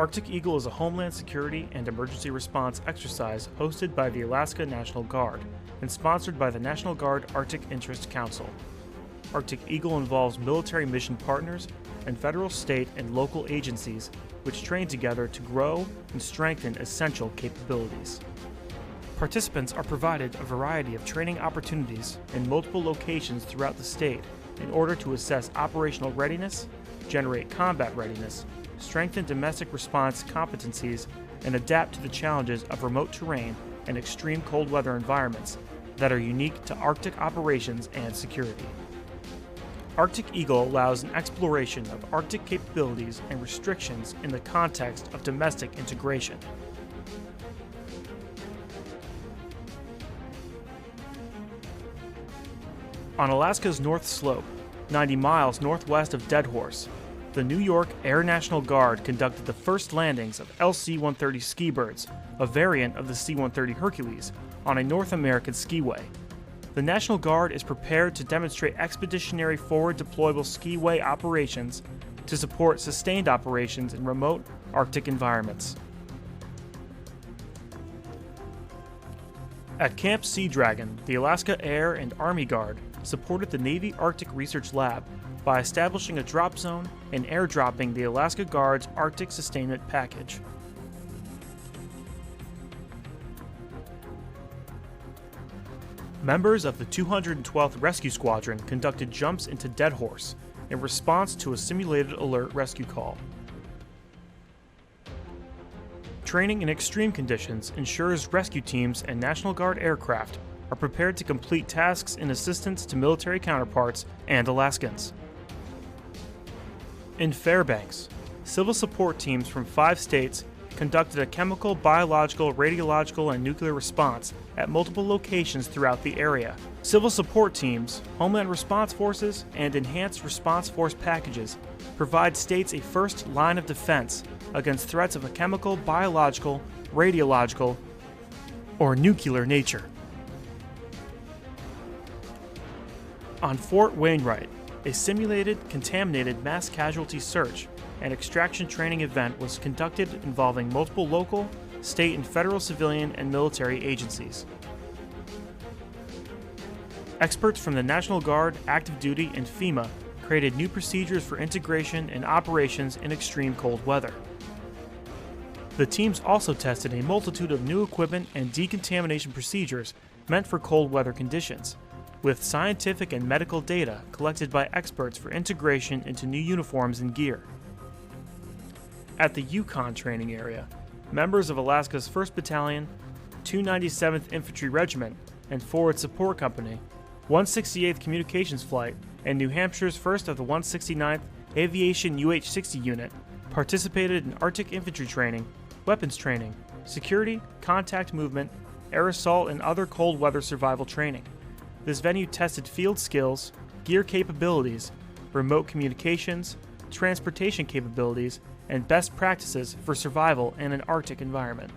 Arctic Eagle is a homeland security and emergency response exercise hosted by the Alaska National Guard and sponsored by the National Guard Arctic Interest Council. Arctic Eagle involves military mission partners and federal, state, and local agencies which train together to grow and strengthen essential capabilities. Participants are provided a variety of training opportunities in multiple locations throughout the state in order to assess operational readiness, generate combat readiness, strengthen domestic response competencies, and adapt to the challenges of remote terrain and extreme cold weather environments that are unique to Arctic operations and security. Arctic Eagle allows an exploration of Arctic capabilities and restrictions in the context of domestic integration. On Alaska's North Slope, 90 miles northwest of Dead Horse, the New York Air National Guard conducted the first landings of LC-130 ski-birds, a variant of the C-130 Hercules, on a North American skiway. The National Guard is prepared to demonstrate expeditionary forward deployable skiway operations to support sustained operations in remote Arctic environments. At Camp Sea Dragon, the Alaska Air and Army Guard supported the Navy Arctic Research Lab by establishing a drop zone and airdropping the Alaska Guard's Arctic Sustainment Package. Members of the 212th Rescue Squadron conducted jumps into Dead Horse in response to a simulated alert rescue call. Training in extreme conditions ensures rescue teams and National Guard aircraft are prepared to complete tasks in assistance to military counterparts and Alaskans. In Fairbanks, civil support teams from 5 states conducted a chemical, biological, radiological, and nuclear response at multiple locations throughout the area. Civil support teams, Homeland Response Forces, and Enhanced Response Force packages provide states a first line of defense against threats of a chemical, biological, radiological, or nuclear nature. On Fort Wainwright, a simulated, contaminated mass casualty search and extraction training event was conducted involving multiple local, state, and federal civilian and military agencies. Experts from the National Guard, Active Duty, and FEMA created new procedures for integration and operations in extreme cold weather. The teams also tested a multitude of new equipment and decontamination procedures meant for cold weather conditions, with scientific and medical data collected by experts for integration into new uniforms and gear. At the Yukon training area, members of Alaska's 1st Battalion, 297th Infantry Regiment, and Forward Support Company, 168th Communications Flight, and New Hampshire's 1st of the 169th Aviation UH-60 Unit participated in Arctic infantry training, weapons training, security, contact movement, air assault, and other cold weather survival training. This venue tested field skills, gear capabilities, remote communications, transportation capabilities, and best practices for survival in an Arctic environment.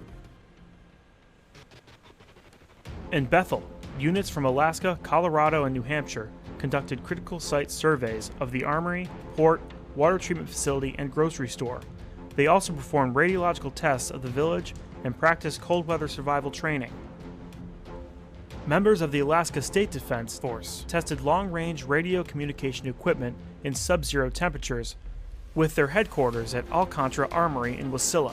In Bethel, units from Alaska, Colorado, and New Hampshire conducted critical site surveys of the armory, port, water treatment facility, and grocery store. They also performed radiological tests of the village and practiced cold weather survival training. Members of the Alaska State Defense Force tested long-range radio communication equipment in sub-zero temperatures with their headquarters at Alcantara Armory in Wasilla,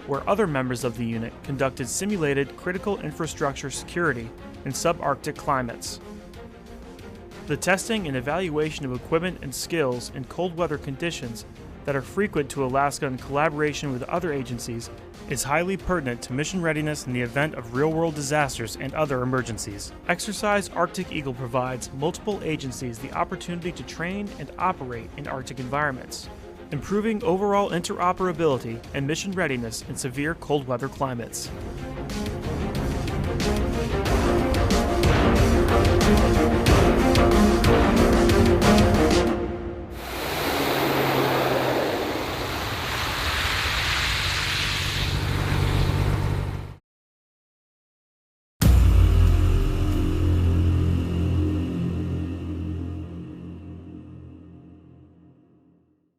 where other members of the unit conducted simulated critical infrastructure security in subarctic climates. The testing and evaluation of equipment and skills in cold weather conditions that are frequent to Alaska in collaboration with other agencies is highly pertinent to mission readiness in the event of real-world disasters and other emergencies. Exercise Arctic Eagle provides multiple agencies the opportunity to train and operate in Arctic environments, improving overall interoperability and mission readiness in severe cold weather climates.